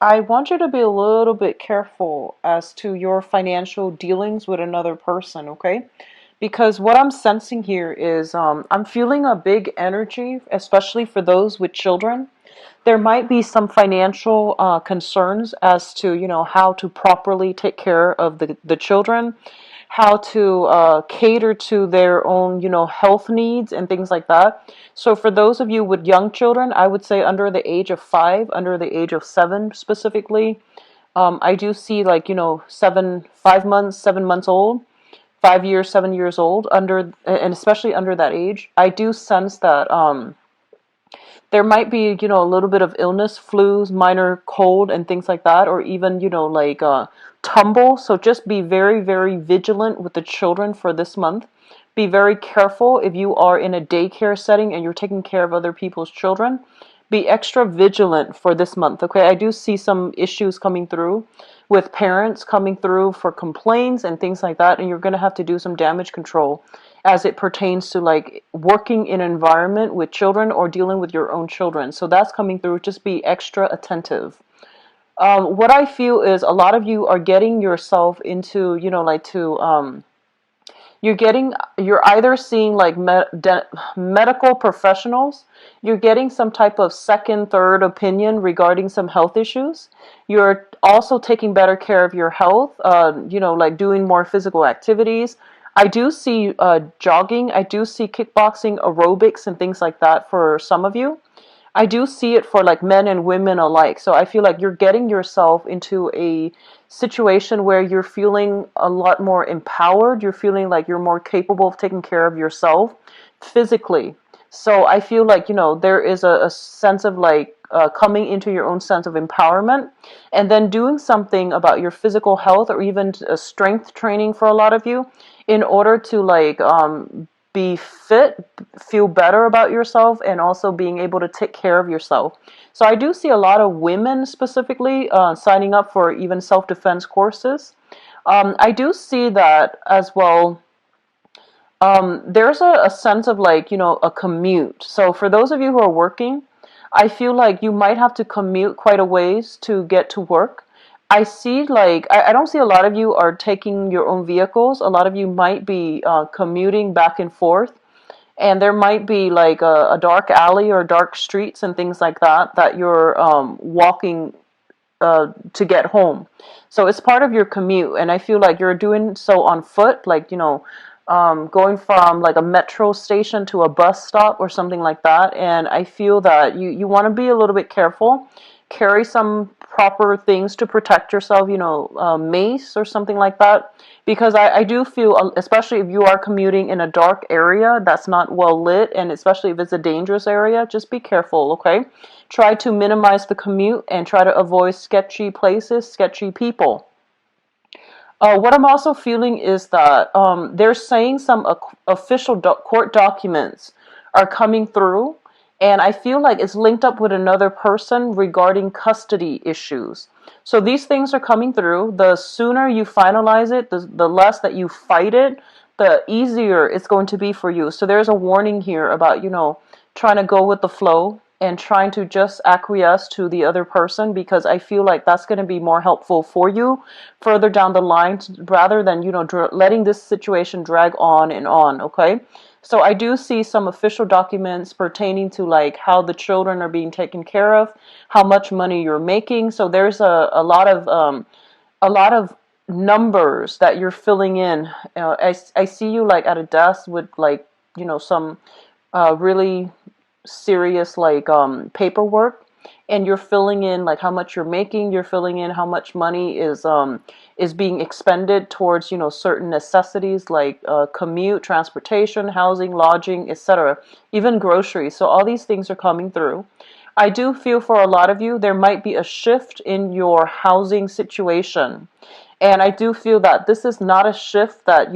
I want you to be a little bit careful as to your financial dealings with another person, okay? Because what I'm sensing here is I'm feeling a big energy, especially for those with children. There might be some financial concerns as to, how to properly take care of the children, how to cater to their own, health needs and things like that. So for those of you with young children, I would say under the age of 5, under the age of 7 specifically, I do see like, 5 months, 7 months old, 5 years, 7 years old, under, and especially under that age. I do sense that there might be, a little bit of illness, flus, minor cold, and things like that, or even, like tumble. So just be very, very vigilant with the children for this month. Be very careful if you are in a daycare setting and you're taking care of other people's children. Be extra vigilant for this month, okay? I do see some issues coming through with parents coming through for complaints and things like that, and you're going to have to do some damage control as it pertains to like working in an environment with children or dealing with your own children. So that's coming through. Just be extra attentive. What I feel is a lot of you are getting yourself into, like to you're either seeing like medical professionals, you're getting some type of second, third opinion regarding some health issues. You're also taking better care of your health, like doing more physical activities. I do see jogging, I do see kickboxing, aerobics, and things like that for some of you. I do see it for like men and women alike. So I feel like you're getting yourself into a situation where you're feeling a lot more empowered. You're feeling like you're more capable of taking care of yourself physically. So I feel like, there is a sense of like coming into your own sense of empowerment and then doing something about your physical health or even strength training for a lot of you in order to like be fit, feel better about yourself, and also being able to take care of yourself. So I do see a lot of women specifically signing up for even self-defense courses. I do see that as well. There's a sense of like, a commute. So for those of you who are working, I feel like you might have to commute quite a ways to get to work. I see like, I don't see a lot of you are taking your own vehicles. A lot of you might be commuting back and forth. And there might be like a dark alley or dark streets and things like that that you're walking to get home. So it's part of your commute, and I feel like you're doing so on foot, like going from like a metro station to a bus stop or something like that. And I feel that you want to be a little bit careful, carry some proper things to protect yourself, mace or something like that. Because I do feel, especially if you are commuting in a dark area that's not well lit, and especially if it's a dangerous area, just be careful, okay? Try to minimize the commute and try to avoid sketchy places, sketchy people. What I'm also feeling is that they're saying some official court documents are coming through, and I feel like it's linked up with another person regarding custody issues. So these things are coming through. The sooner you finalize it, the less that you fight it, the easier it's going to be for you. So there's a warning here about, trying to go with the flow and trying to just acquiesce to the other person, because I feel like that's going to be more helpful for you further down the line rather than, letting this situation drag on and on, okay? So I do see some official documents pertaining to like how the children are being taken care of, how much money you're making. So there's a lot of numbers that you're filling in. I see you like at a desk with like, some really serious like paperwork, and you're filling in like how much you're making, you're filling in how much money is being expended towards, certain necessities like commute, transportation, housing, lodging, etc., even groceries. So all these things are coming through. I do feel for a lot of you there might be a shift in your housing situation, and I do feel that this is not a shift that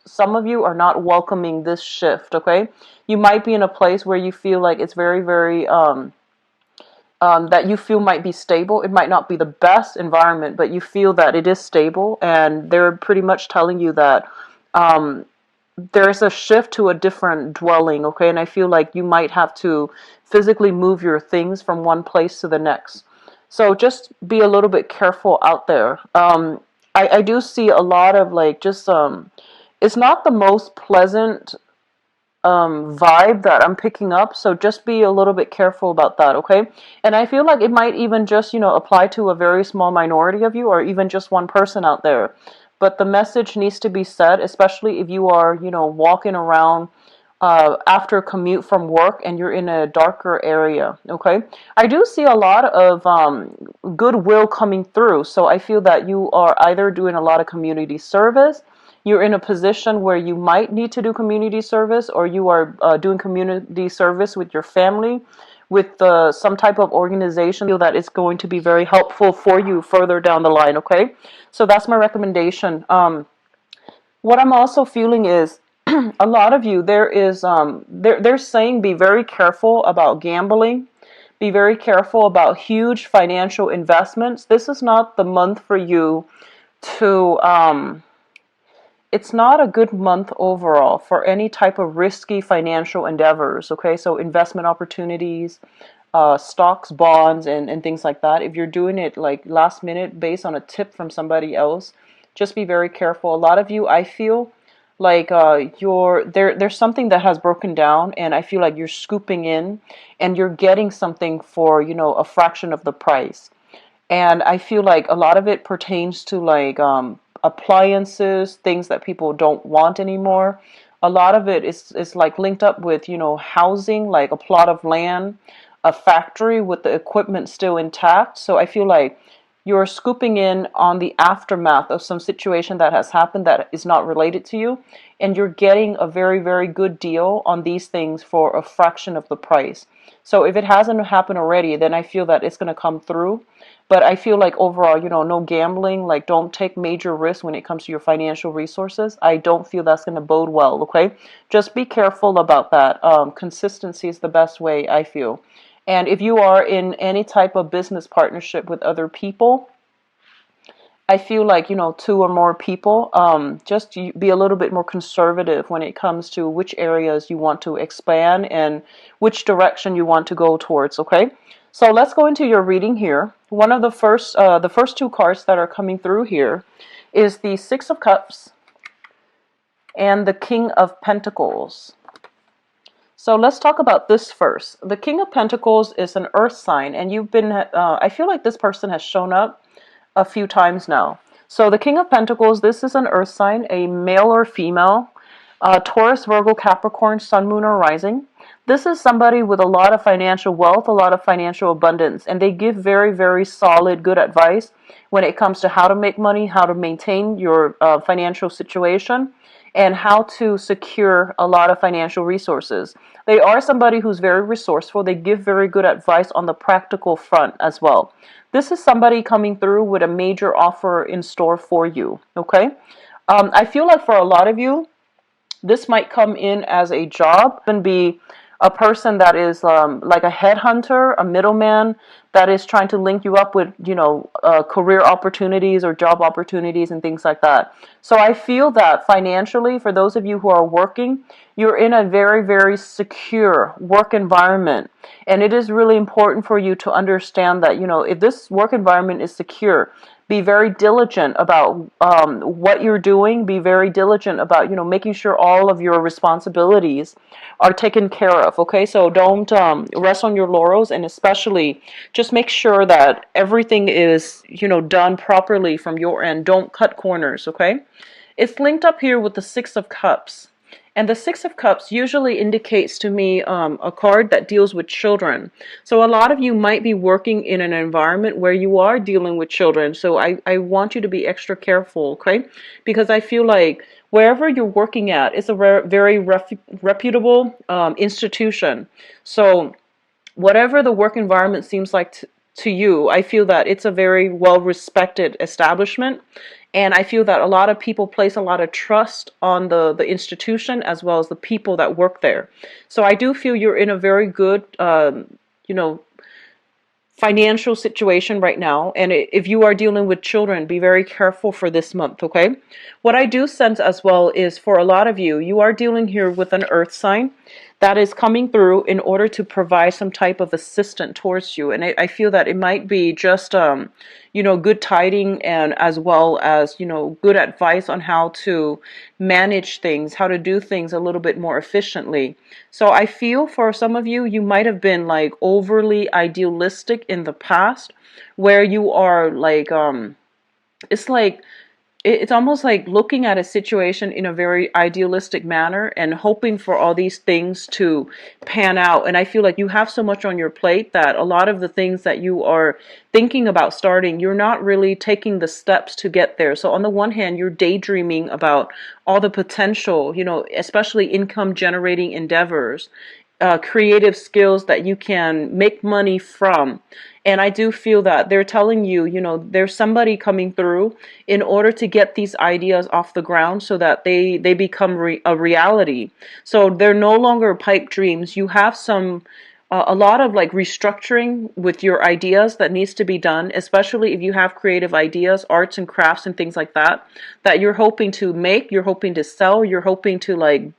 some of you are not welcoming this shift, okay? You might be in a place where you feel like it's very, very, that you feel might be stable. It might not be the best environment, but you feel that it is stable, and they're pretty much telling you that um, there's a shift to a different dwelling, okay? And I feel like you might have to physically move your things from one place to the next. So just be a little bit careful out there. I do see a lot of like just it's not the most pleasant vibe that I'm picking up. So just be a little bit careful about that, okay? And I feel like it might even just, apply to a very small minority of you or even just one person out there. But the message needs to be said, especially if you are, walking around after commute from work and you're in a darker area, okay? I do see a lot of goodwill coming through. So I feel that you are either doing a lot of community service, you're in a position where you might need to do community service, or you are doing community service with your family, with some type of organization. I feel that it's going to be very helpful for you further down the line, okay? So that's my recommendation. What I'm also feeling is a lot of you, they're saying be very careful about gambling, be very careful about huge financial investments. This is not the month for you to it's not a good month overall for any type of risky financial endeavors, okay? So investment opportunities, stocks, bonds, and things like that. If you're doing it like last minute based on a tip from somebody else, just be very careful. A lot of you, I feel like there's something that has broken down, and I feel like you're scooping in and you're getting something for, a fraction of the price. And I feel like a lot of it pertains to like appliances, things that people don't want anymore. A lot of it is like linked up with, housing, like a plot of land, a factory with the equipment still intact. So I feel like you're scooping in on the aftermath of some situation that has happened that is not related to you, and you're getting a very, very good deal on these things for a fraction of the price. So if it hasn't happened already, then I feel that it's going to come through. But I feel like overall, no gambling, like don't take major risks when it comes to your financial resources. I don't feel that's going to bode well, okay? Just be careful about that. Consistency is the best way, I feel. And if you are in any type of business partnership with other people, I feel like, two or more people, just be a little bit more conservative when it comes to which areas you want to expand and which direction you want to go towards, okay? So let's go into your reading here. One of the first two cards that are coming through here is the Six of Cups and the King of Pentacles. So let's talk about this first. The King of Pentacles is an earth sign, and I feel like this person has shown up a few times now. So the King of Pentacles, this is an earth sign, a male or female, Taurus, Virgo, Capricorn, Sun, Moon, or Rising. This is somebody with a lot of financial wealth, a lot of financial abundance, and they give very, very solid, good advice when it comes to how to make money, how to maintain your financial situation, and how to secure a lot of financial resources. They are somebody who's very resourceful. They give very good advice on the practical front as well. This is somebody coming through with a major offer in store for you, okay? I feel like for a lot of you, this might come in as a job and be a person that is like a headhunter, a middleman that is trying to link you up with, career opportunities or job opportunities and things like that. So I feel that financially, for those of you who are working, you're in a very, very secure work environment. And it is really important for you to understand that, if this work environment is secure, be very diligent about what you're doing. Be very diligent about, making sure all of your responsibilities are taken care of, okay? So don't rest on your laurels, and especially just make sure that everything is, done properly from your end. Don't cut corners, okay? It's linked up here with the Six of Cups. And the Six of Cups usually indicates to me a card that deals with children. So a lot of you might be working in an environment where you are dealing with children. So I want you to be extra careful, okay? Because I feel like wherever you're working at, it's a very reputable institution. So whatever the work environment seems like to you, I feel that it's a very well-respected establishment. And I feel that a lot of people place a lot of trust on the institution as well as the people that work there. So I do feel you're in a very good, financial situation right now. And if you are dealing with children, be very careful for this month, okay? What I do sense as well is for a lot of you, you are dealing here with an earth sign. that is coming through in order to provide some type of assistance towards you. And I feel that it might be just, good tiding, and as well as, good advice on how to manage things, how to do things a little bit more efficiently. So I feel for some of you, you might have been like overly idealistic in the past, where you are like, it's like, it's almost like looking at a situation in a very idealistic manner and hoping for all these things to pan out. And I feel like you have so much on your plate that a lot of the things that you are thinking about starting, you're not really taking the steps to get there. So on the one hand, you're daydreaming about all the potential, especially income generating endeavors, creative skills that you can make money from. And I do feel that they're telling you, there's somebody coming through in order to get these ideas off the ground so that they become a reality. So they're no longer pipe dreams. You have a lot of like restructuring with your ideas that needs to be done, especially if you have creative ideas, arts and crafts and things like that, that you're hoping to make, you're hoping to sell, you're hoping to like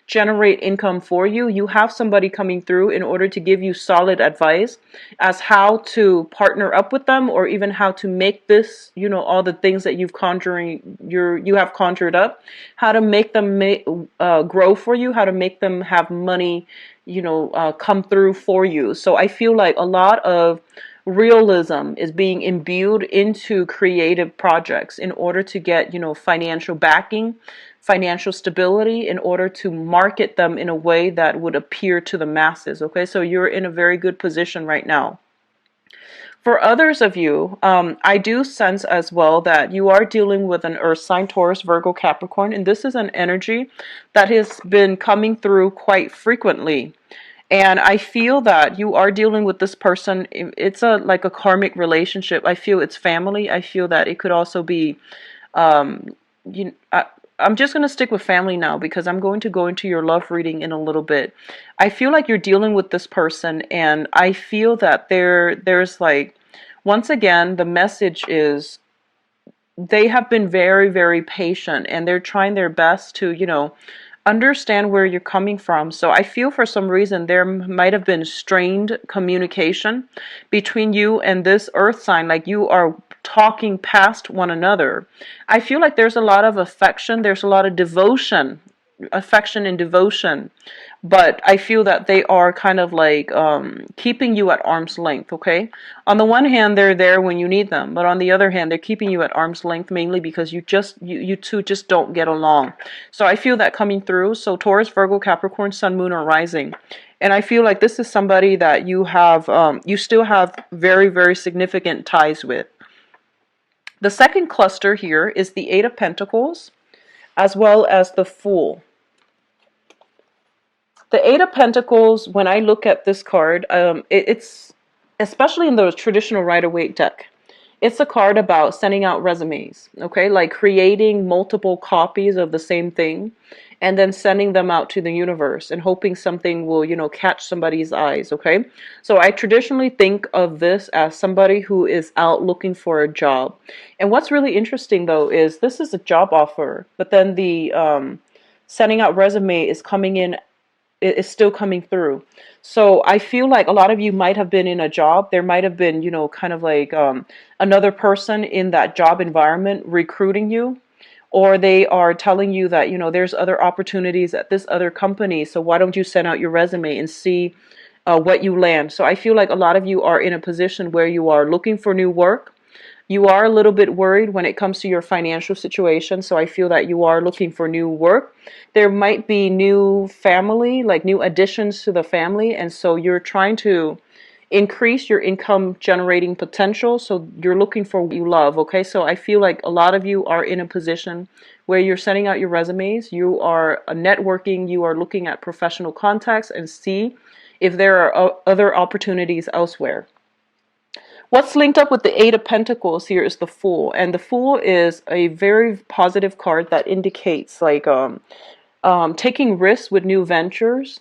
generate income for you. You have somebody coming through in order to give you solid advice as how to partner up with them, or even how to make this, all the things that you have conjured up, how to make them grow for you, how to make them have money, come through for you. So I feel like a lot of realism is being imbued into creative projects in order to get, financial backing, financial stability, in order to market them in a way that would appear to the masses. Okay, so you're in a very good position right now. For others of you, I do sense as well that you are dealing with an earth sign, Taurus, Virgo, Capricorn, and this is an energy that has been coming through quite frequently. And I feel that you are dealing with this person. It's like a karmic relationship. I feel it's family. I feel that it could also be, um, you, I, I'm just going to stick with family now, because I'm going to go into your love reading in a little bit. I feel like you're dealing with this person, and I feel that there's like, once again, the message is they have been very, very patient, and they're trying their best to, understand where you're coming from. So I feel for some reason there might have been strained communication between you and this earth sign, like you are talking past one another. I feel like there's a lot of affection, there's a lot of affection and devotion, but I feel that they are kind of like keeping you at arm's length. Okay, on the one hand they're there when you need them, but on the other hand they're keeping you at arm's length, mainly because you two just don't get along. So I feel that coming through. So Taurus, Virgo, Capricorn, Sun, Moon, or Rising, and I feel like this is somebody that you still have very, very significant ties with. The second cluster here is the Eight of Pentacles, as well as the Fool. The Eight of Pentacles, when I look at this card, it's, especially in the traditional Rider-Waite deck, it's a card about sending out resumes, okay? Like creating multiple copies of the same thing and then sending them out to the universe and hoping something will, catch somebody's eyes, okay? So I traditionally think of this as somebody who is out looking for a job. And what's really interesting, though, is this is a job offer, but then the sending out resume is still coming through. So I feel like a lot of you might have been in a job. There might have been, kind of like another person in that job environment recruiting you, or they are telling you that, there's other opportunities at this other company. So why don't you send out your resume and see what you land? So I feel like a lot of you are in a position where you are looking for new work. You are a little bit worried when it comes to your financial situation, so I feel that you are looking for new work. There might be new family, like new additions to the family, and so you're trying to increase your income generating potential, so you're looking for what you love, okay? So I feel like a lot of you are in a position where you're sending out your resumes, you are networking, you are looking at professional contacts and see if there are other opportunities elsewhere. What's linked up with the Eight of Pentacles here is the Fool, and the Fool is a very positive card that indicates like taking risks with new ventures,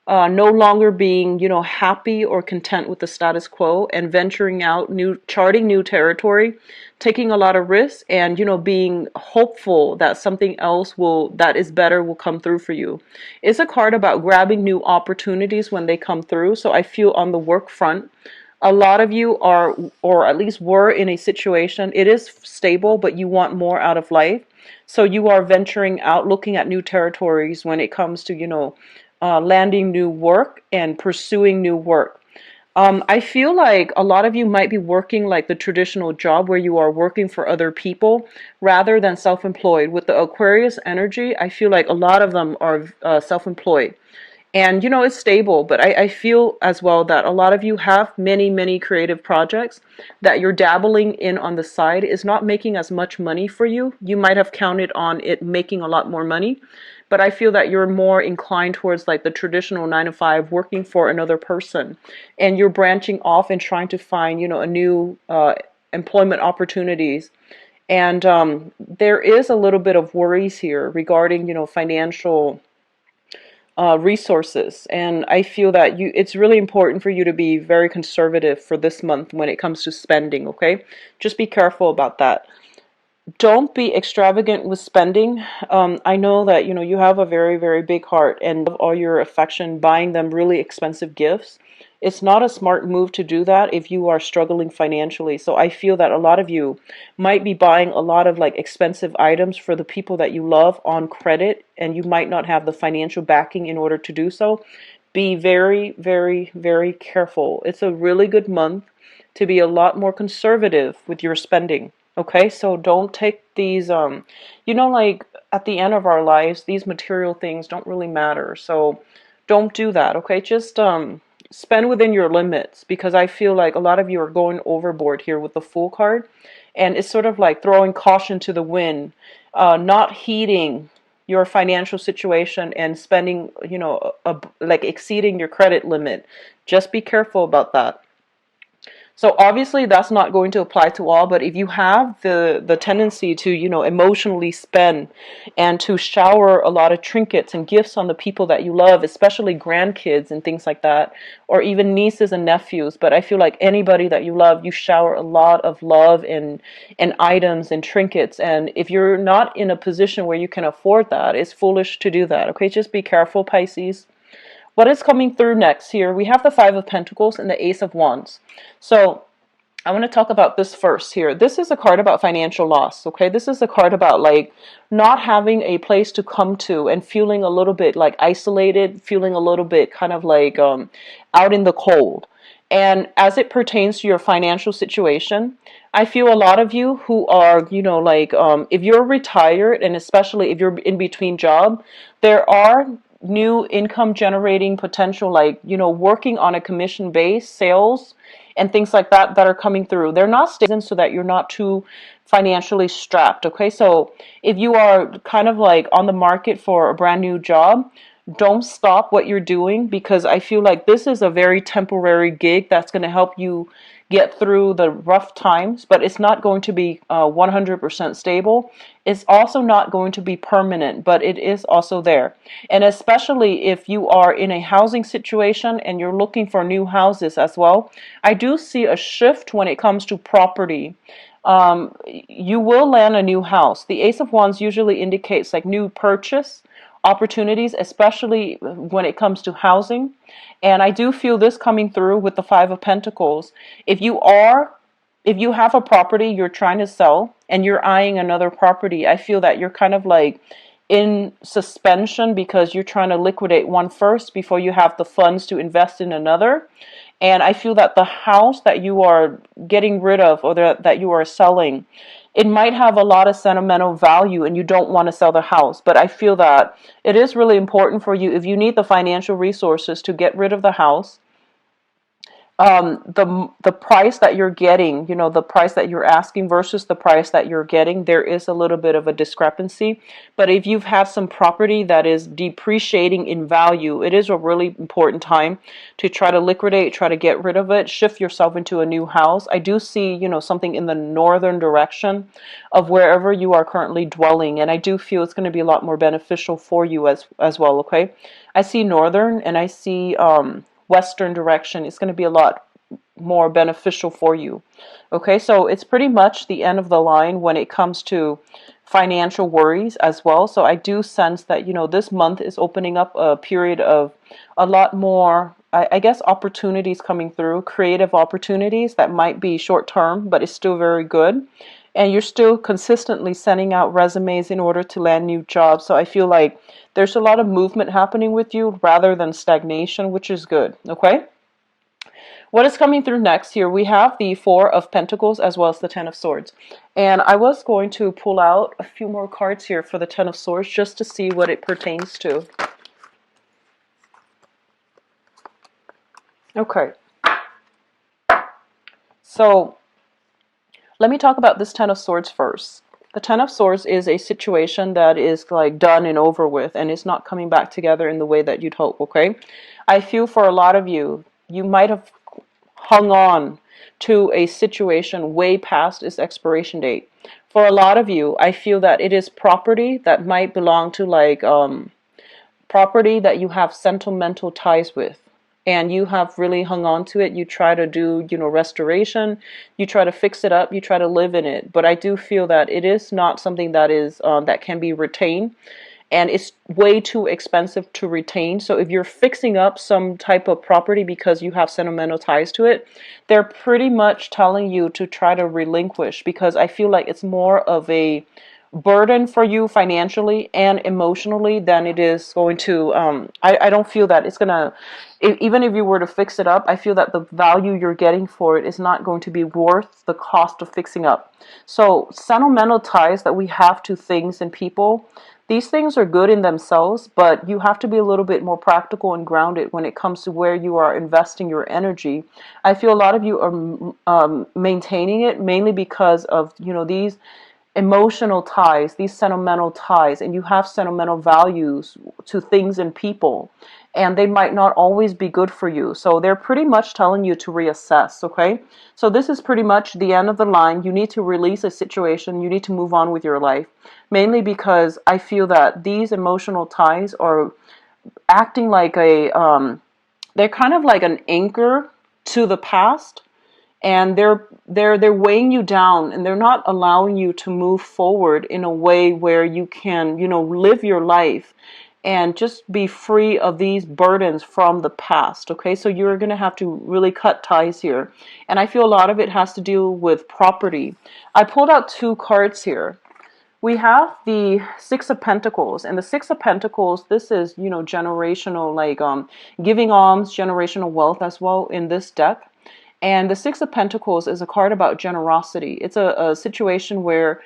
no longer being, happy or content with the status quo and venturing out, charting new territory, taking a lot of risks, and, being hopeful that something else that is better will come through for you. It's a card about grabbing new opportunities when they come through. So I feel on the work front, a lot of you are, or at least were, in a situation, it is stable, but you want more out of life. So you are venturing out, looking at new territories when it comes to, landing new work and pursuing new work. I feel like a lot of you might be working like the traditional job where you are working for other people rather than self-employed. With the Aquarius energy, I feel like a lot of them are self-employed. And, it's stable, but I feel as well that a lot of you have many, many creative projects that you're dabbling in on the side is not making as much money for you. You might have counted on it making a lot more money, but I feel that you're more inclined towards like the traditional 9 to 5 working for another person. And you're branching off and trying to find, a new employment opportunities. And there is a little bit of worries here regarding, financial resources, and I feel that it's really important for you to be very conservative for this month when it comes to spending. Okay, just be careful about that. Don't be extravagant with spending. I know that you have a very, very big heart and all your affection buying them really expensive gifts. It's not a smart move to do that if you are struggling financially. So I feel that a lot of you might be buying a lot of like expensive items for the people that you love on credit, and you might not have the financial backing in order to do so. Be very, very, very careful. It's a really good month to be a lot more conservative with your spending. Okay, so don't take these, like at the end of our lives, these material things don't really matter. So don't do that, okay? Just spend within your limits, because I feel like a lot of you are going overboard here with the Fool card. And it's sort of like throwing caution to the wind, not heeding your financial situation and spending, like exceeding your credit limit. Just be careful about that. So obviously that's not going to apply to all, but if you have the tendency to, emotionally spend and to shower a lot of trinkets and gifts on the people that you love, especially grandkids and things like that, or even nieces and nephews, but I feel like anybody that you love, you shower a lot of love and items and trinkets, and if you're not in a position where you can afford that, it's foolish to do that. Okay, just be careful, Pisces. What is coming through next here? We have the Five of Pentacles and the Ace of Wands. So I want to talk about this first here. This is a card about financial loss, okay? This is a card about like not having a place to come to and feeling a little bit like isolated, feeling a little bit kind of like out in the cold. And as it pertains to your financial situation, I feel a lot of you who are, if you're retired and especially if you're in between job, there are new income generating potential, like, working on a commission base, sales, and things like that that are coming through. They're not stable so that you're not too financially strapped. Okay, so if you are kind of like on the market for a brand new job, don't stop what you're doing, because I feel like this is a very temporary gig that's going to help you get through the rough times, but it's not going to be 100% stable. It's also not going to be permanent, but it is also there. And especially if you are in a housing situation and you're looking for new houses as well, I do see a shift when it comes to property. You will land a new house. The Ace of Wands usually indicates like new purchase opportunities, especially when it comes to housing. And I do feel this coming through with the Five of Pentacles. If you have a property you're trying to sell and you're eyeing another property, I feel that you're kind of like in suspension because you're trying to liquidate one first before you have the funds to invest in another. And I feel that the house that you are getting rid of, or that you are selling, it might have a lot of sentimental value and you don't want to sell the house. But I feel that it is really important for you, if you need the financial resources to get rid of the house, The price that you're getting, the price that you're asking versus the price that you're getting, there is a little bit of a discrepancy. But if you've had some property that is depreciating in value, it is a really important time to try to liquidate, try to get rid of it, shift yourself into a new house. I do see, something in the northern direction of wherever you are currently dwelling, and I do feel it's going to be a lot more beneficial for you as well, okay? I see northern and I see western direction. It's going to be a lot more beneficial for you. Okay, so it's pretty much the end of the line when it comes to financial worries as well. So I do sense that, this month is opening up a period of a lot more, I guess, opportunities coming through, creative opportunities that might be short term, but it's still very good. And you're still consistently sending out resumes in order to land new jobs. So I feel like there's a lot of movement happening with you rather than stagnation, which is good. Okay? What is coming through next here? We have the Four of Pentacles as well as the Ten of Swords. And I was going to pull out a few more cards here for the Ten of Swords just to see what it pertains to. Okay. So let me talk about this Ten of Swords first. The Ten of Swords is a situation that is like done and over with, and it's not coming back together in the way that you'd hope, okay? I feel for a lot of you, you might have hung on to a situation way past its expiration date. For a lot of you, I feel that it is property that might belong to like property that you have sentimental ties with, and you have really hung on to it. You try to do, restoration, you try to fix it up, you try to live in it. But I do feel that it is not something that is that can be retained, and it's way too expensive to retain. So if you're fixing up some type of property because you have sentimental ties to it, they're pretty much telling you to try to relinquish, because I feel like it's more of a burden for you financially and emotionally than it is going to I don't feel that it's gonna, even if you were to fix it up, I feel that the value you're getting for it is not going to be worth the cost of fixing up. So sentimental ties that we have to things and people, these things are good in themselves, but you have to be a little bit more practical and grounded when it comes to where you are investing your energy. I feel a lot of you are maintaining it mainly because of, these emotional ties, these sentimental ties, and you have sentimental values to things and people, and they might not always be good for you. So they're pretty much telling you to reassess, okay? So this is pretty much the end of the line. You need to release a situation. You need to move on with your life, mainly because I feel that these emotional ties are acting like they're kind of like an anchor to the past, and they're weighing you down, and they're not allowing you to move forward in a way where you can, live your life and just be free of these burdens from the past. Okay, so you're going to have to really cut ties here, and I feel a lot of it has to do with property. I pulled out two cards here. We have the Six of Pentacles, and the Six of Pentacles, this is, generational, like giving alms, generational wealth as well in this deck. And the Six of Pentacles is a card about generosity. It's a situation where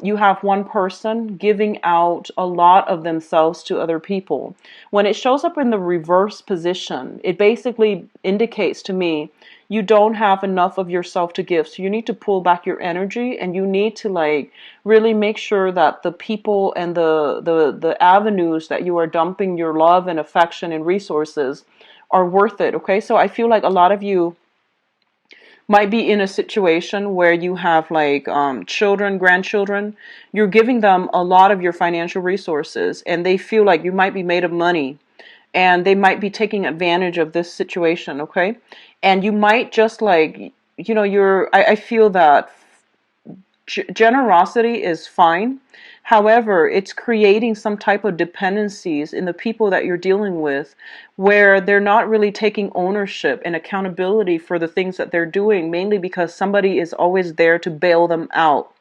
you have one person giving out a lot of themselves to other people. When it shows up in the reverse position, it basically indicates to me you don't have enough of yourself to give. So you need to pull back your energy, and you need to like really make sure that the people and the avenues that you are dumping your love and affection and resources are worth it. Okay, so I feel like a lot of you might be in a situation where you have like children, grandchildren. You're giving them a lot of your financial resources, and they feel like you might be made of money, and they might be taking advantage of this situation, okay? And you might just like, I feel that generosity is fine. However, it's creating some type of dependencies in the people that you're dealing with, where they're not really taking ownership and accountability for the things that they're doing, mainly because somebody is always there to bail them out.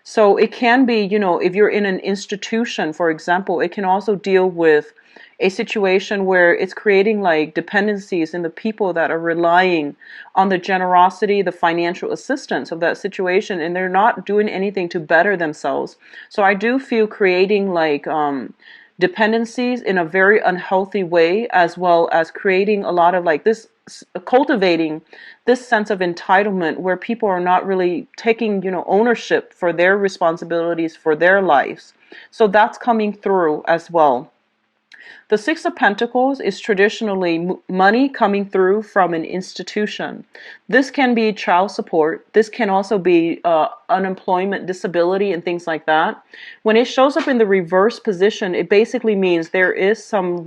So it can be, if you're in an institution, for example, it can also deal with a situation where it's creating like dependencies in the people that are relying on the generosity, the financial assistance of that situation, and they're not doing anything to better themselves. So I do feel creating like dependencies in a very unhealthy way, as well as creating a lot of like this, cultivating this sense of entitlement where people are not really taking, ownership for their responsibilities for their lives. So that's coming through as well. The Six of Pentacles is traditionally money coming through from an institution. This can be child support. This can also be unemployment, disability, and things like that. When it shows up in the reverse position, it basically means there is some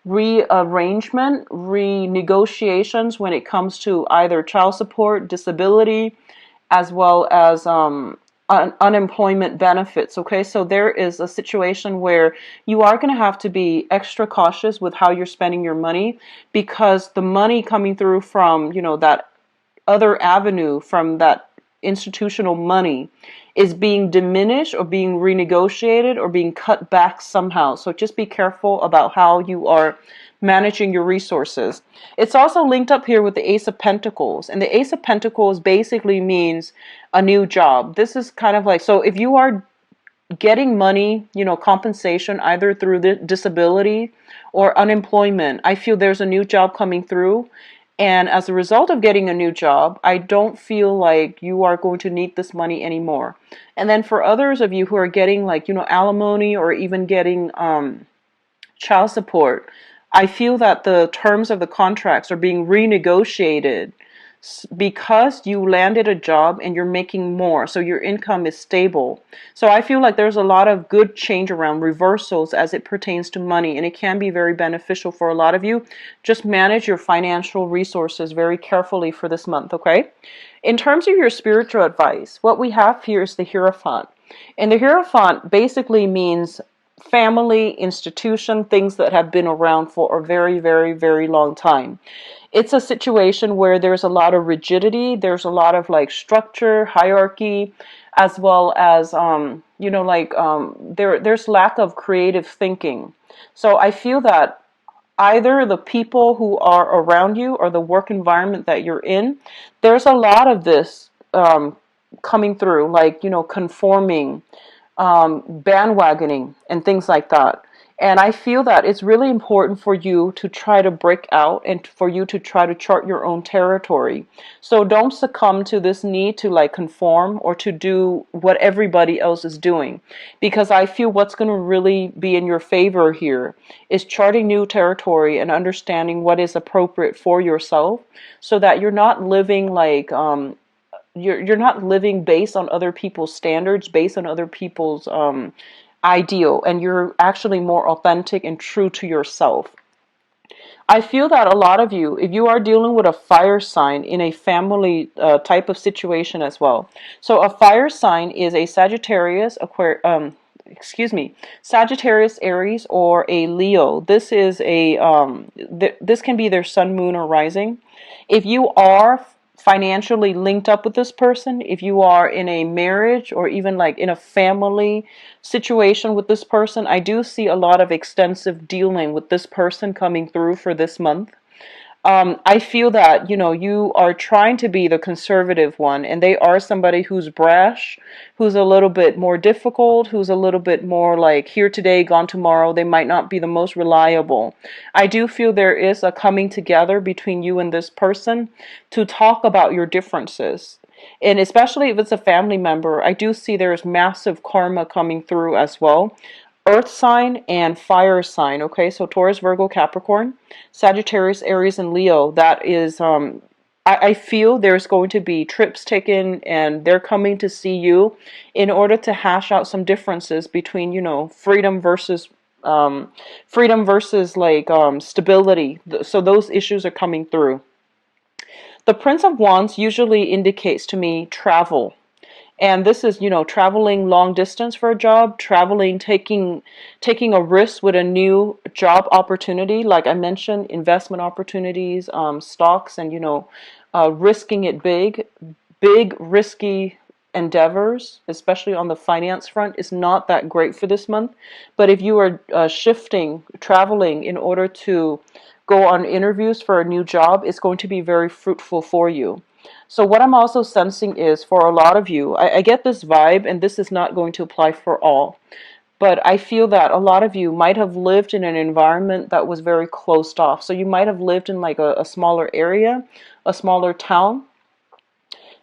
rearrangement, renegotiations when it comes to either child support, disability, as well as unemployment benefits. Okay, so there is a situation where you are going to have to be extra cautious with how you're spending your money, because the money coming through from, that other avenue, from that institutional money, is being diminished or being renegotiated or being cut back somehow. So just be careful about how you are managing your resources. It's also linked up here with the Ace of Pentacles, and the Ace of Pentacles basically means a new job. This is kind of like, so if you are getting money, compensation either through the disability or unemployment, I feel there's a new job coming through. And as a result of getting a new job, I don't feel like you are going to need this money anymore. And then for others of you who are getting like, alimony or even getting child support, I feel that the terms of the contracts are being renegotiated because you landed a job and you're making more, so your income is stable. So I feel like there's a lot of good change around, reversals as it pertains to money, and it can be very beneficial for a lot of you. Just manage your financial resources very carefully for this month, okay? In terms of your spiritual advice, what we have here is the Hierophant. And the Hierophant basically means family, institution, things that have been around for a very, very, very long time. It's a situation where there's a lot of rigidity, there's a lot of like structure, hierarchy, as well as there's lack of creative thinking. So I feel that either the people who are around you or the work environment that you're in, there's a lot of this coming through, like, conforming, bandwagoning, and things like that. And I feel that it's really important for you to try to break out and for you to try to chart your own territory. So don't succumb to this need to like conform or to do what everybody else is doing. Because I feel what's going to really be in your favor here is charting new territory and understanding what is appropriate for yourself, so that you're not living like you're not living based on other people's standards, based on other people's ideal, and you're actually more authentic and true to yourself. I feel that a lot of you, if you are dealing with a fire sign in a family type of situation as well. So a fire sign is a Sagittarius, Sagittarius, Aries, or a Leo. This is this can be their sun, moon, or rising. If you are financially linked up with this person, if you are in a marriage or even like in a family situation with this person, I do see a lot of extensive dealing with this person coming through for this month. I feel that, you are trying to be the conservative one, and they are somebody who's brash, who's a little bit more difficult, who's a little bit more like here today, gone tomorrow. They might not be the most reliable. I do feel there is a coming together between you and this person to talk about your differences. And especially if it's a family member, I do see there's massive karma coming through as well. Earth sign and fire sign. Okay, so Taurus, Virgo, Capricorn, Sagittarius, Aries, and Leo. That is, I feel there's going to be trips taken, and they're coming to see you in order to hash out some differences between, freedom versus like stability. So those issues are coming through. The Prince of Wands usually indicates to me travel. And this is, traveling long distance for a job, traveling, taking a risk with a new job opportunity. Like I mentioned, investment opportunities, stocks, and, risking it big, risky endeavors, especially on the finance front, is not that great for this month. But if you are traveling in order to go on interviews for a new job, it's going to be very fruitful for you. So what I'm also sensing is, for a lot of you, I get this vibe, and this is not going to apply for all, But I feel that a lot of you might have lived in an environment that was very closed off. So you might have lived in like a smaller area, a smaller town,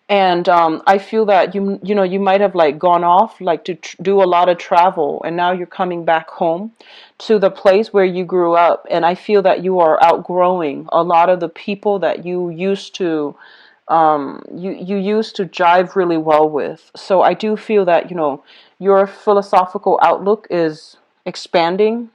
and I feel that you know you might have like gone off like to do a lot of travel, and now you're coming back home to the place where you grew up, and I feel that you are outgrowing a lot of the people that you used to you used to jive really well with. So I do feel that your philosophical outlook is expanding.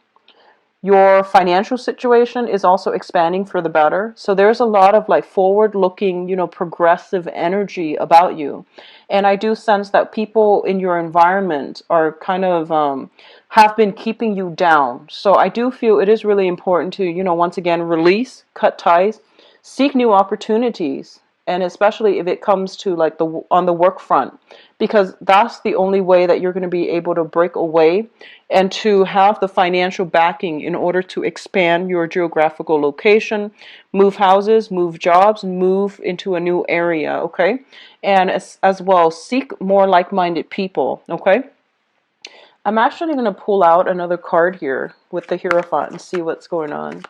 Your financial situation is also expanding for the better. So there's a lot of like forward looking, progressive energy about you. And I do sense that people in your environment are kind of have been keeping you down. So I do feel it is really important to, once again, release, cut ties, seek new opportunities. And especially if it comes to like on the work front, because that's the only way that you're going to be able to break away and to have the financial backing in order to expand your geographical location, move houses, move jobs, move into a new area, okay? And as well, seek more like-minded people, okay? I'm actually going to pull out another card here with the Hierophant and see what's going on.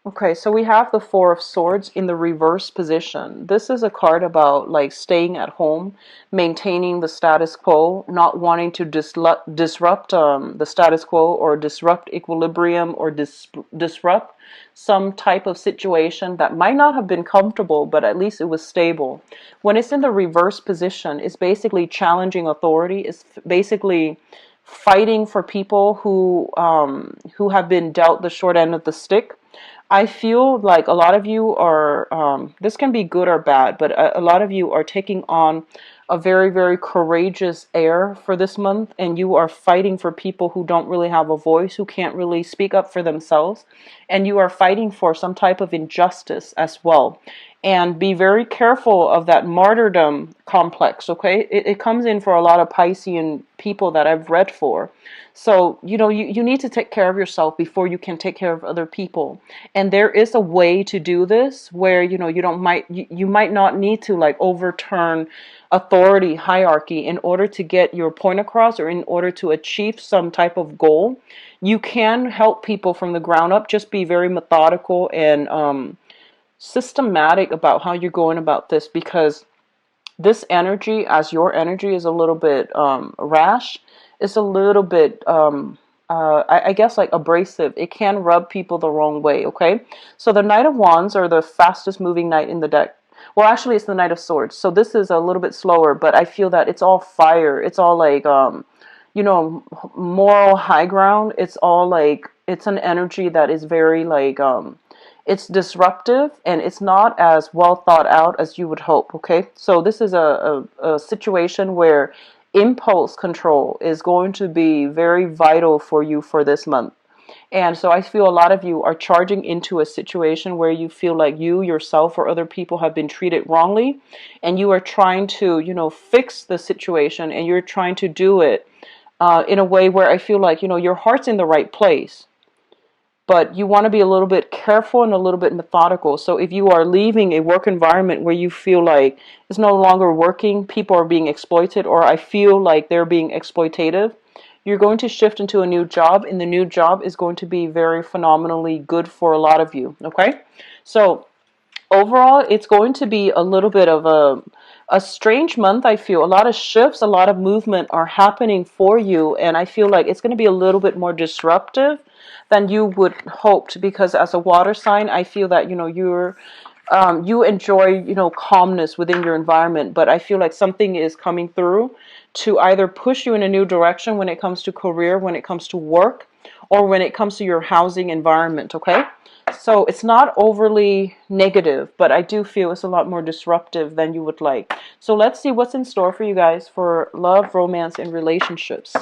Okay, so we have the Four of Swords in the reverse position. This is a card about like staying at home, maintaining the status quo, not wanting to disrupt the status quo, or disrupt equilibrium, or disrupt some type of situation that might not have been comfortable, but at least it was stable. When it's in the reverse position, it's basically challenging authority. It's basically fighting for people who have been dealt the short end of the stick. I feel like a lot of you are, this can be good or bad, but a lot of you are taking on a very, very courageous air for this month, and you are fighting for people who don't really have a voice, who can't really speak up for themselves, and you are fighting for some type of injustice as well. And be very careful of that martyrdom complex, okay? It comes in for a lot of Piscean people that I've read for. So, you need to take care of yourself before you can take care of other people. And there is a way to do this where, you might not need to like overturn authority hierarchy in order to get your point across, or in order to achieve some type of goal. You can help people from the ground up. Just be very methodical and systematic about how you're going about this, because this energy, as your energy, is a little bit rash. It's a little bit I guess like abrasive. It can rub people the wrong way, okay? So the Knight of Wands, are the fastest moving knight in the deck. Well, actually it's the Knight of Swords, so this is a little bit slower, but I feel that it's all fire. It's all like moral high ground. It's all like, it's an energy that is very like it's disruptive, and it's not as well thought out as you would hope, okay? So this is a situation where impulse control is going to be very vital for you for this month. And so I feel a lot of you are charging into a situation where you feel like you yourself or other people have been treated wrongly, and you are trying to, fix the situation, and you're trying to do it in a way where I feel like, your heart's in the right place, but you want to be a little bit careful and a little bit methodical. So if you are leaving a work environment where you feel like it's no longer working, people are being exploited, or I feel like they're being exploitative, you're going to shift into a new job, and the new job is going to be very phenomenally good for a lot of you, okay? So overall, it's going to be a little bit of a strange month. I feel a lot of shifts, a lot of movement are happening for you, and I feel like it's going to be a little bit more disruptive than you would hoped, because as a water sign, I feel that you enjoy calmness within your environment, but I feel like something is coming through to either push you in a new direction when it comes to career, when it comes to work, or when it comes to your housing environment, okay? So it's not overly negative, but I do feel it's a lot more disruptive than you would like. So let's see what's in store for you guys for love, romance, and relationships.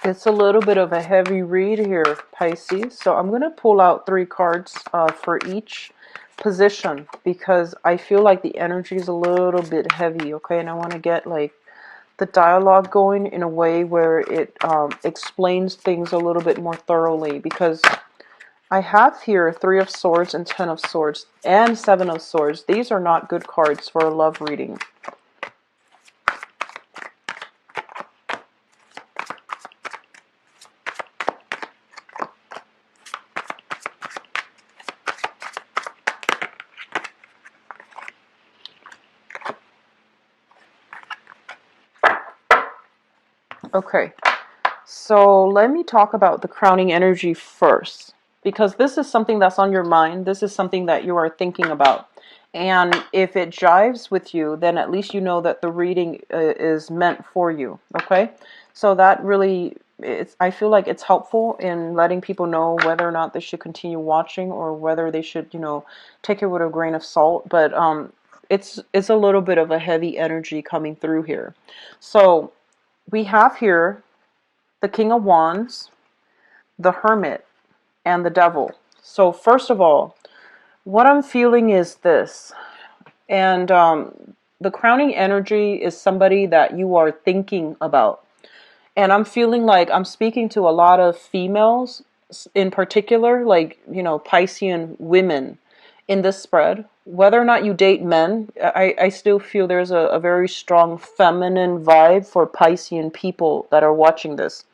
It's a little bit of a heavy read here, Pisces. So I'm going to pull out 3 cards for each position because I feel like the energy is a little bit heavy, okay? And I want to get like the dialogue going in a way where it explains things a little bit more thoroughly, because I have here 3 of Swords and 10 of Swords and 7 of Swords. These are not good cards for a love reading. Okay, so let me talk about the crowning energy first, because this is something that's on your mind. This is something that you are thinking about. And if it jives with you, then at least you know that the reading is meant for you, okay? So that really, I feel like it's helpful in letting people know whether or not they should continue watching or whether they should, take it with a grain of salt. But it's a little bit of a heavy energy coming through here. So we have here the King of Wands, the Hermit, and the Devil. So first of all, what I'm feeling is this. And the crowning energy is somebody that you are thinking about. And I'm feeling like I'm speaking to a lot of females in particular, like, Piscean women in this spread. Whether or not you date men, I still feel there's a very strong feminine vibe for Piscean people that are watching this.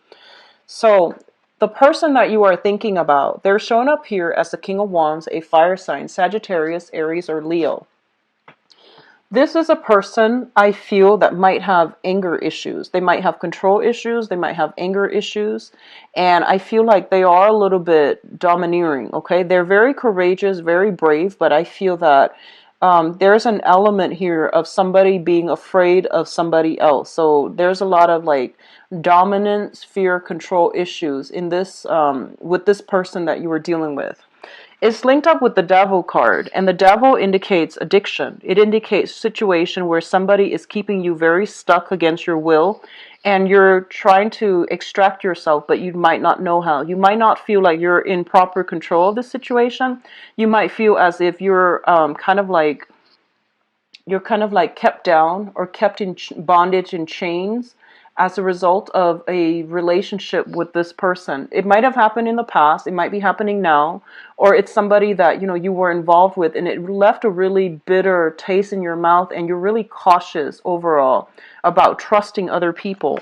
So the person that you are thinking about, they're shown up here as the King of Wands, a fire sign, Sagittarius, Aries, or Leo. This is a person I feel that might have anger issues. They might have control issues. They might have anger issues. And I feel like they are a little bit domineering, okay? They're very courageous, very brave, but I feel that there's an element here of somebody being afraid of somebody else. So there's a lot of like dominance, fear, control issues in this with this person that you are dealing with. It's linked up with the Devil card, and the Devil indicates addiction. It indicates situation where somebody is keeping you very stuck against your will, and you're trying to extract yourself, but you might not know how. You might not feel like you're in proper control of the situation. You might feel as if you're kind of like kept down or kept in bondage and chains as a result of a relationship with this person. It might have happened in the past, it might be happening now, or it's somebody that you were involved with and it left a really bitter taste in your mouth, and you're really cautious overall about trusting other people.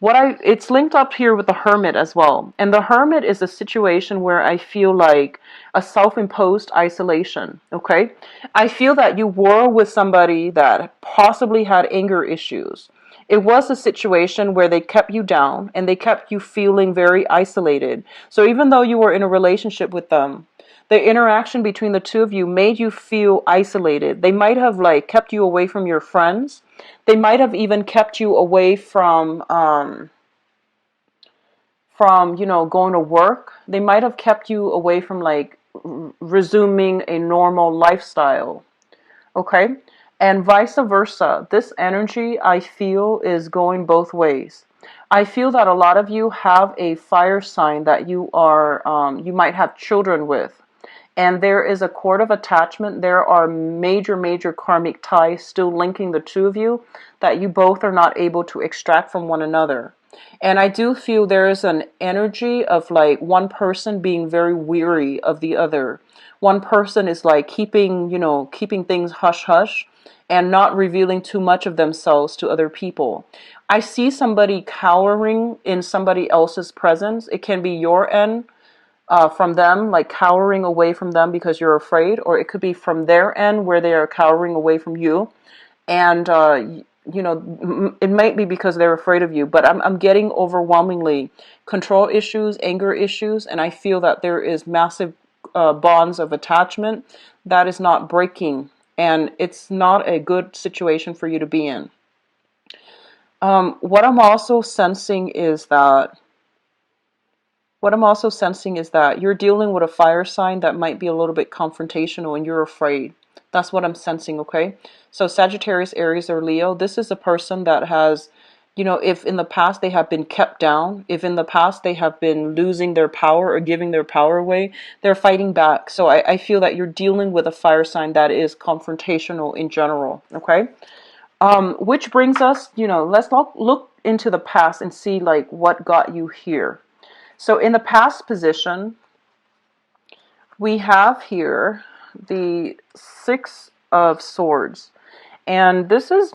It's linked up here with the Hermit as well. And the Hermit is a situation where I feel like a self-imposed isolation, okay? I feel that you were with somebody that possibly had anger issues. It was a situation where they kept you down and they kept you feeling very isolated. So even though you were in a relationship with them, the interaction between the two of you made you feel isolated. They might have like kept you away from your friends. They might have even kept you away from going to work. They might have kept you away from like resuming a normal lifestyle. Okay? And vice versa. This energy, I feel, is going both ways. I feel that a lot of you have a fire sign that you might have children with. And there is a cord of attachment. There are major, major karmic ties still linking the two of you that you both are not able to extract from one another. And I do feel there is an energy of like one person being very weary of the other. One person is like keeping things hush hush and not revealing too much of themselves to other people. I see somebody cowering in somebody else's presence. It can be your end from them, like cowering away from them because you're afraid, or it could be from their end where they are cowering away from you. And it might be because they're afraid of you, but I'm getting overwhelmingly control issues, anger issues, and I feel that there is massive bonds of attachment that is not breaking, and it's not a good situation for you to be in. What I'm also sensing is that you're dealing with a fire sign that might be a little bit confrontational and you're afraid. That's what I'm sensing, okay? So Sagittarius, Aries, or Leo, this is a person that has You know, if in the past they have been kept down, if in the past they have been losing their power or giving their power away, they're fighting back. So I feel that you're dealing with a fire sign that is confrontational in general, okay? Which brings us, you know, let's look into the past and see like what got you here. So in the past position, we have here the Six of Swords. And this is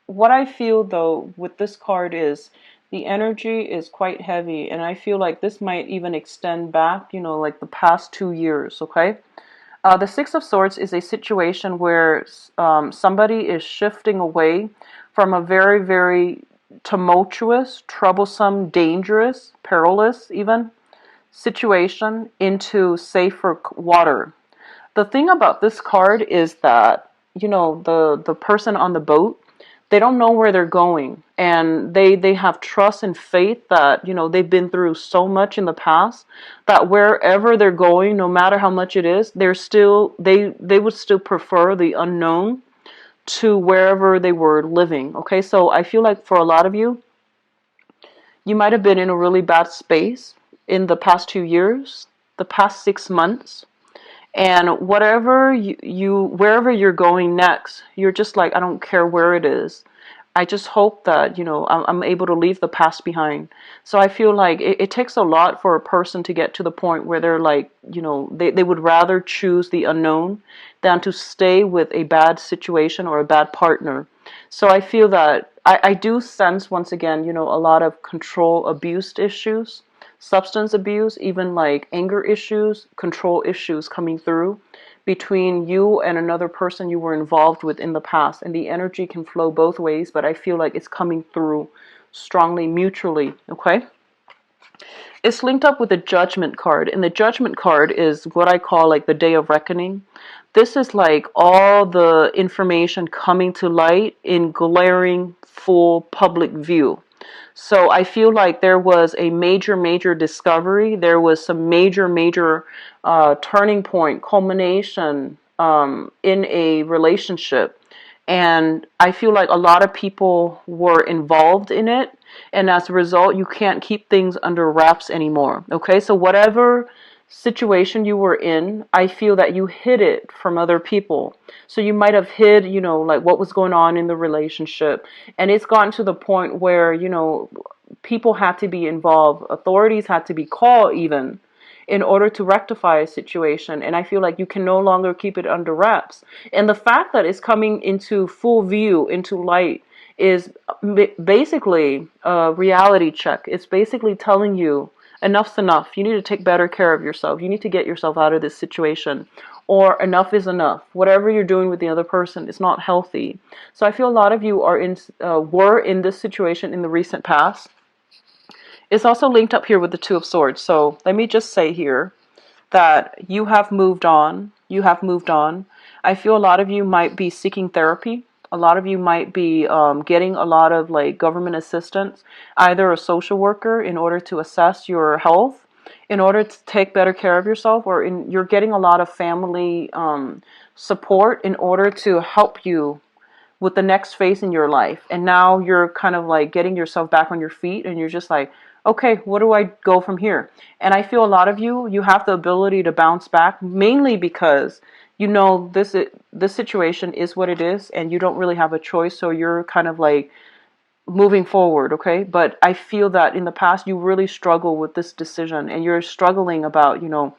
what I feel though with this card is the energy is quite heavy, and I feel like this might even extend back, you know, like the past 2 years, okay? The Six of Swords is a situation where somebody is shifting away from a very, very tumultuous, troublesome, dangerous, perilous even situation into safer water. The thing about this card is that, you know, the person on the boat, they don't know where they're going, and they have trust and faith that, you know, they've been through so much in the past that wherever they're going, no matter how much it is, they're still they would still prefer the unknown to wherever they were living. Okay, so I feel like for a lot of you, you might have been in a really bad space in the past 2 years, the past 6 months. And whatever wherever you're going next, you're just like, I don't care where it is. I just hope that, you know, I'm able to leave the past behind. So I feel like it takes a lot for a person to get to the point where they're like, you know, they would rather choose the unknown than to stay with a bad situation or a bad partner. So I feel that I do sense, once again, you know, a lot of control abuse issues, substance abuse, even like anger issues, control issues coming through between you and another person you were involved with in the past. And the energy can flow both ways, but I feel like it's coming through strongly mutually, okay? It's linked up with the Judgment card, and the Judgment card is what I call like the Day of Reckoning. This is like all the information coming to light in glaring, full public view. So I feel like there was a major, major discovery. There was some major, major turning point, culmination in a relationship. And I feel like a lot of people were involved in it. And as a result, you can't keep things under wraps anymore. Okay, so whatever situation you were in, I feel that you hid it from other people. So you might have hid, you know, like what was going on in the relationship. And it's gotten to the point where, you know, people had to be involved, authorities had to be called even in order to rectify a situation. And I feel like you can no longer keep it under wraps. And the fact that it's coming into full view, into light, is basically a reality check. It's basically telling you enough's enough. You need to take better care of yourself. You need to get yourself out of this situation. Or enough is enough. Whatever you're doing with the other person is not healthy. So I feel a lot of you are were in this situation in the recent past. It's also linked up here with the Two of Swords. So let me just say here that you have moved on. You have moved on. I feel a lot of you might be seeking therapy. A lot of you might be getting a lot of like government assistance, either a social worker in order to assess your health, in order to take better care of yourself, or you're getting a lot of family support in order to help you with the next phase in your life. And now you're kind of like getting yourself back on your feet, and you're just like, okay, what do I go from here? And I feel a lot of you have the ability to bounce back, mainly because you know this situation is what it is, and you don't really have a choice. So you're kind of like moving forward, okay? But I feel that in the past you really struggle with this decision, and you're struggling about, you know,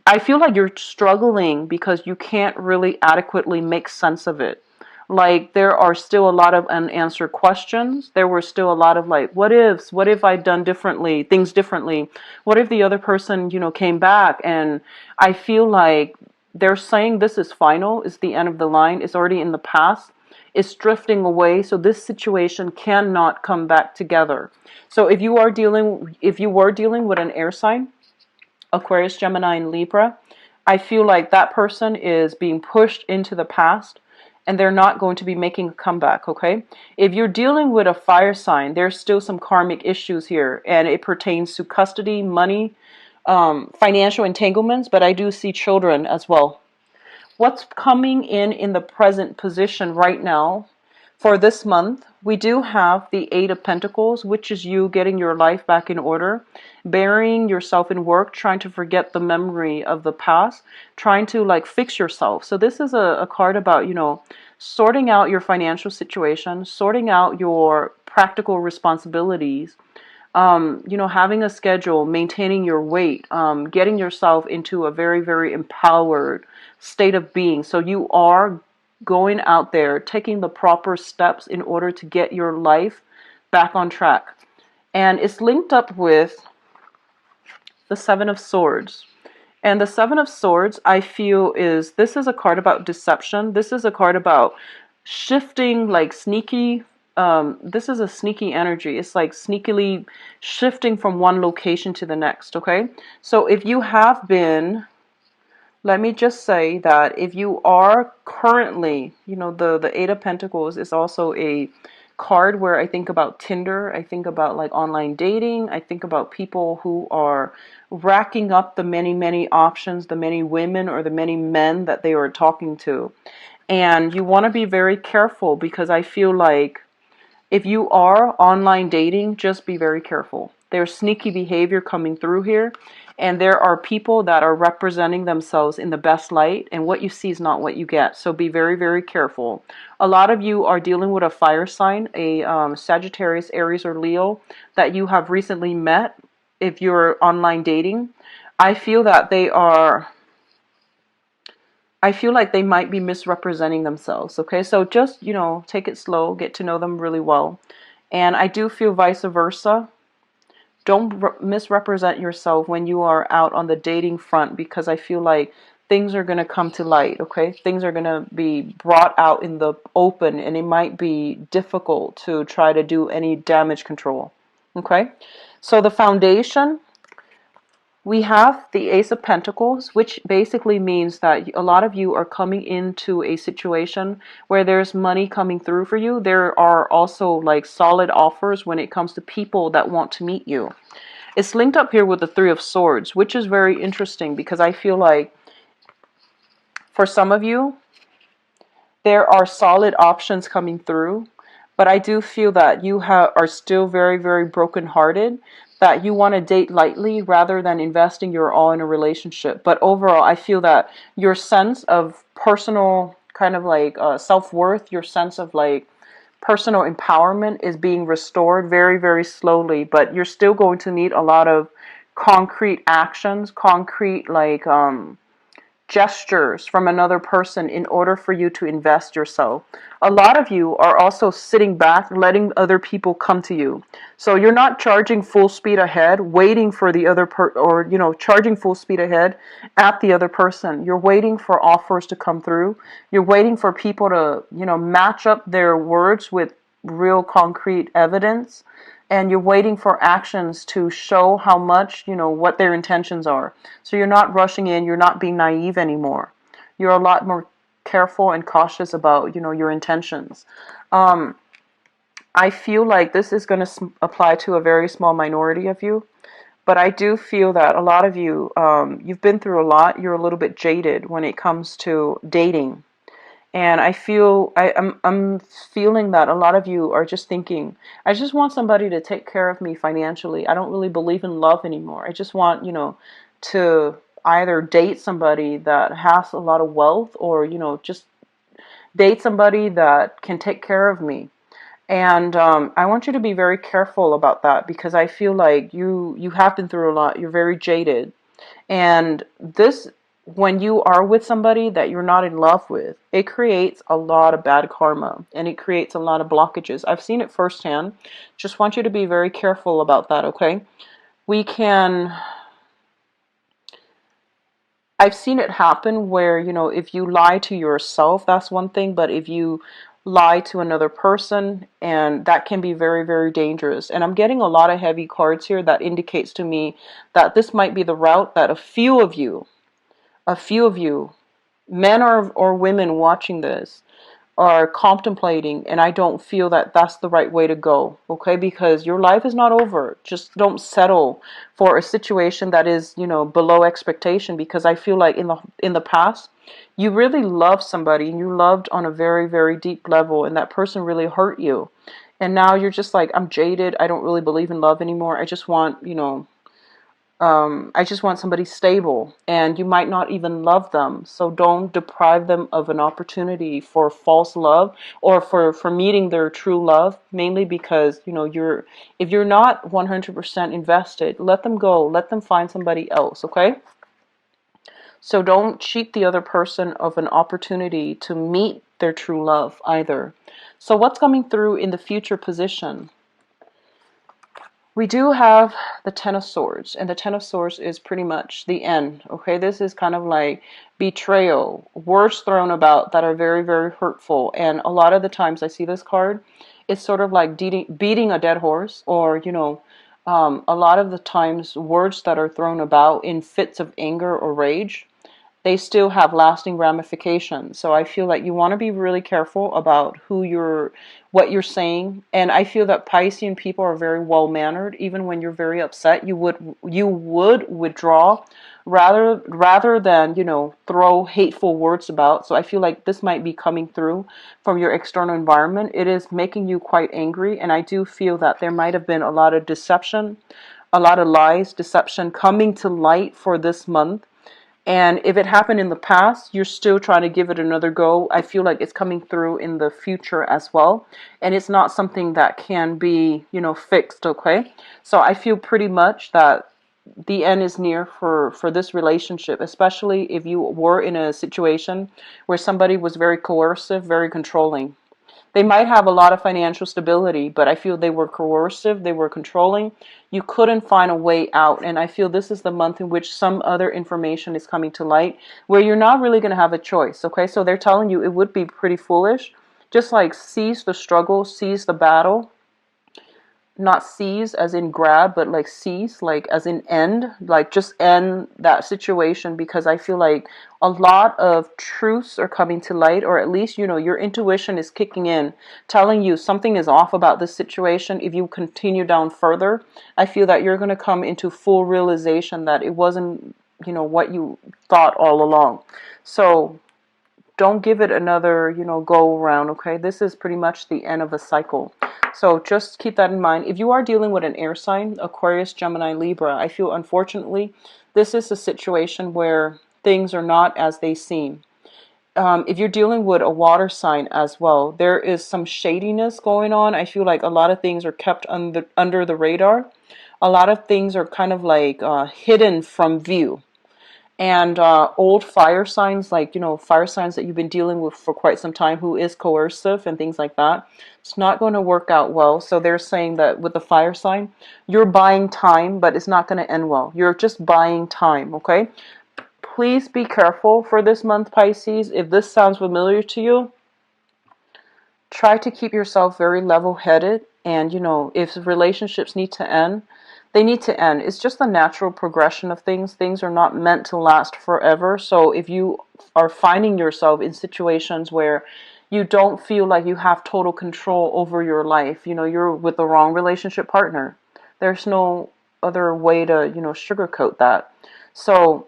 I feel like you're struggling because you can't really adequately make sense of it. Like there are still a lot of unanswered questions. There were still a lot of like, what ifs? What if I'd done differently, things differently? What if the other person, you know, came back? And I feel like they're saying this is final, it's the end of the line, it's already in the past, it's drifting away. So this situation cannot come back together. So if you were dealing with an air sign, Aquarius, Gemini, and Libra, I feel like that person is being pushed into the past, and they're not going to be making a comeback, okay? If you're dealing with a fire sign, there's still some karmic issues here, and it pertains to custody, money, financial entanglements, but I do see children as well. What's coming in the present position right now for this month, We do have the Eight of Pentacles, which is you getting your life back in order, burying yourself in work, trying to forget the memory of the past, trying to like fix yourself. So this is a card about, sorting out your financial situation, sorting out your practical responsibilities, having a schedule, maintaining your weight, getting yourself into a very, very empowered state of being. So you are going out there, taking the proper steps in order to get your life back on track. And it's linked up with the Seven of Swords. And the Seven of Swords, I feel, this is a card about deception. This is a card about shifting, like sneaky. This is a sneaky energy. It's like sneakily shifting from one location to the next, okay? So if you have been, let me just say that if you are currently, the Eight of Pentacles is also a card where I think about Tinder, I think about like online dating, I think about people who are racking up the many, many options, the many women or the many men that they are talking to. And you want to be very careful, because I feel like if you are online dating, just be very careful. There's sneaky behavior coming through here, and there are people that are representing themselves in the best light, and what you see is not what you get. So be very, very careful. A lot of you are dealing with a fire sign, a Sagittarius, Aries, or Leo that you have recently met. If you're online dating, I feel that I feel like they might be misrepresenting themselves, okay? So just, take it slow, get to know them really well. And I do feel vice versa. Don't misrepresent yourself when you are out on the dating front, because I feel like things are going to come to light, okay? Things are going to be brought out in the open, and it might be difficult to try to do any damage control, okay? So the foundation, we have the Ace of Pentacles, which basically means that a lot of you are coming into a situation where there's money coming through for you. There are also like solid offers when it comes to people that want to meet you. It's linked up here with the Three of Swords, which is very interesting, because I feel like for some of you, there are solid options coming through, but I do feel that you are still very, very brokenhearted, that you want to date lightly rather than investing your all in a relationship. But overall, I feel that your sense of personal kind of like self-worth, your sense of like personal empowerment is being restored very, very slowly, but you're still going to need a lot of concrete actions, concrete like gestures from another person in order for you to invest yourself. A lot of you are also sitting back, letting other people come to you. So you're not charging full speed ahead, waiting for the other charging full speed ahead at the other person. You're waiting for offers to come through. You're waiting for people to, match up their words with real concrete evidence. And you're waiting for actions to show how much, what their intentions are. So you're not rushing in, you're not being naive anymore. You're a lot more careful and cautious about, your intentions. I feel like this is going to apply to a very small minority of you. But I do feel that a lot of you, you've been through a lot. You're a little bit jaded when it comes to dating. And I'm feeling that a lot of you are just thinking, I just want somebody to take care of me financially. I don't really believe in love anymore. I just want, to either date somebody that has a lot of wealth, or, just date somebody that can take care of me. And I want you to be very careful about that, because I feel like you have been through a lot. You're very jaded. And this, when you are with somebody that you're not in love with, it creates a lot of bad karma, and it creates a lot of blockages. I've seen it firsthand. Just want you to be very careful about that, okay? I've seen it happen where, if you lie to yourself, that's one thing, but if you lie to another person, and that can be very, very dangerous. And I'm getting a lot of heavy cards here that indicates to me that this might be the route that a few of you, men or women watching this, are contemplating, and I don't feel that that's the right way to go, okay? Because your life is not over. Just don't settle for a situation that is, below expectation, because I feel like in the past, you really loved somebody, and you loved on a very, very deep level, and that person really hurt you. And now you're just like, I'm jaded. I don't really believe in love anymore. I just want, I just want somebody stable, and you might not even love them. So don't deprive them of an opportunity for false love, or for meeting their true love, mainly because, if you're not 100% invested, let them go. Let them find somebody else, okay? So don't cheat the other person of an opportunity to meet their true love either. So what's coming through in the future position? We do have the Ten of Swords, and the Ten of Swords is pretty much the end, okay? This is kind of like betrayal, words thrown about that are very, very hurtful. And a lot of the times I see this card, it's sort of like beating a dead horse, or, a lot of the times words that are thrown about in fits of anger or rage, they still have lasting ramifications. So I feel like you want to be really careful about what you're saying. And I feel that Piscean people are very well mannered. Even when you're very upset, you would withdraw rather than, throw hateful words about. So I feel like this might be coming through from your external environment. It is making you quite angry, and I do feel that there might have been a lot of deception, a lot of lies, deception coming to light for this month. And if it happened in the past, you're still trying to give it another go. I feel like it's coming through in the future as well. And it's not something that can be, fixed, okay? So I feel pretty much that the end is near for this relationship, especially if you were in a situation where somebody was very coercive, very controlling. They might have a lot of financial stability, but I feel they were coercive, they were controlling. You couldn't find a way out. And I feel this is the month in which some other information is coming to light where you're not really going to have a choice. Okay, so they're telling you it would be pretty foolish. Just like seize the struggle, seize the battle, not seize as in grab, but like seize, like as in end, like just end that situation, because I feel like a lot of truths are coming to light, or at least, your intuition is kicking in, telling you something is off about this situation. If you continue down further, I feel that you're going to come into full realization that it wasn't, what you thought all along. So don't give it another, go around, okay? This is pretty much the end of a cycle. So just keep that in mind. If you are dealing with an air sign, Aquarius, Gemini, Libra, I feel unfortunately this is a situation where things are not as they seem. If you're dealing with a water sign as well, there is some shadiness going on. I feel like a lot of things are kept under the radar. A lot of things are kind of like hidden from view. And old fire signs, like, fire signs that you've been dealing with for quite some time, who is coercive and things like that, it's not going to work out well. So they're saying that with the fire sign, you're buying time, but it's not going to end well. You're just buying time, okay? Please be careful for this month, Pisces. If this sounds familiar to you, try to keep yourself very level-headed. And, if relationships need to end, they need to end. It's just the natural progression of things. Things are not meant to last forever. So if you are finding yourself in situations where you don't feel like you have total control over your life, you're with the wrong relationship partner. There's no other way to, sugarcoat that. So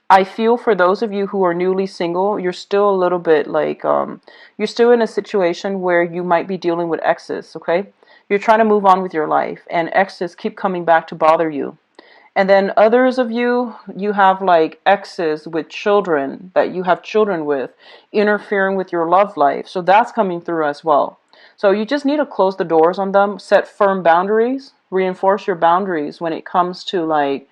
I feel for those of you who are newly single, you're still a little bit like, you're still in a situation where you might be dealing with exes, okay? You're trying to move on with your life, and exes keep coming back to bother you. And then others of you, you have like exes with children that you have children with, interfering with your love life. So that's coming through as well. So you just need to close the doors on them, set firm boundaries, reinforce your boundaries when it comes to like,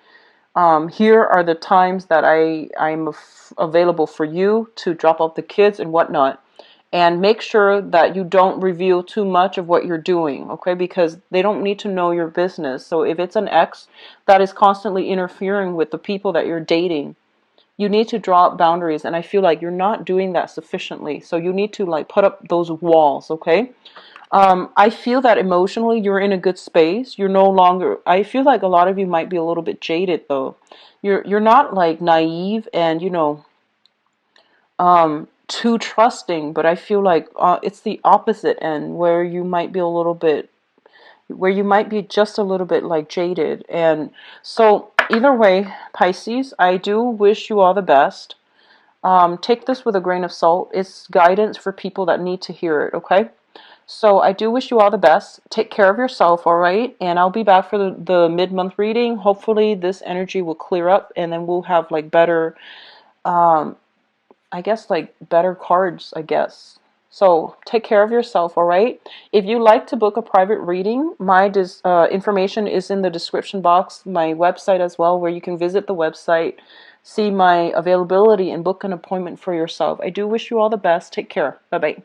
here are the times that I'm available for you to drop off the kids and whatnot. And make sure that you don't reveal too much of what you're doing, okay? Because they don't need to know your business. So if it's an ex that is constantly interfering with the people that you're dating, you need to draw up boundaries. And I feel like you're not doing that sufficiently. So you need to like put up those walls, okay? I feel that emotionally you're in a good space. You're no longer, I feel like a lot of you might be a little bit jaded though. You're not like naive and, too trusting, but I feel like it's the opposite end where you might be just a little bit like jaded. And so either way, Pisces, I do wish you all the best. Take this with a grain of salt. It's guidance for people that need to hear it, okay? So I do wish you all the best. Take care of yourself, all right? And I'll be back for the mid-month reading. Hopefully this energy will clear up, and then we'll have like better, I guess like better cards, I guess. So take care of yourself, all right? If you like to book a private reading, my information is in the description box, my website as well, where you can visit the website, see my availability, and book an appointment for yourself. I do wish you all the best. Take care. Bye-bye.